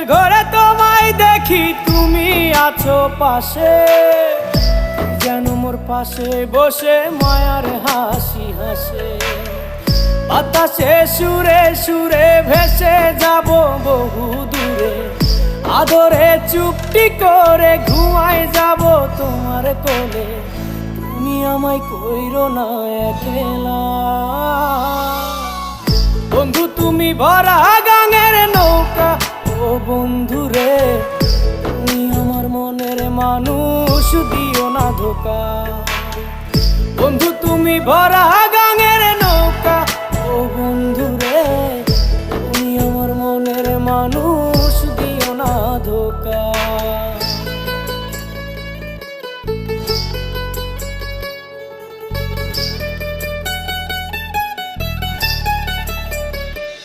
ঘুমের ঘরে তোমায় দেখি, তুমি আছো পাশে, যেন মোর পাশে বসে মায়ার হাসি হাসে। বাতাসে সুরে সুরে ভেসে যাব বহু দূরে, আদরে চুপটি করে ঘুমায় যাব তোমার কোলে। তুমি আমায় কইরো না একলা বন্ধু, তুমি ভরা গাঙের নৌকা। ও বন্ধু রে, তুমি আমার মনের মানুষ, দিও না ধোকা। বন্ধু তুমি ভরা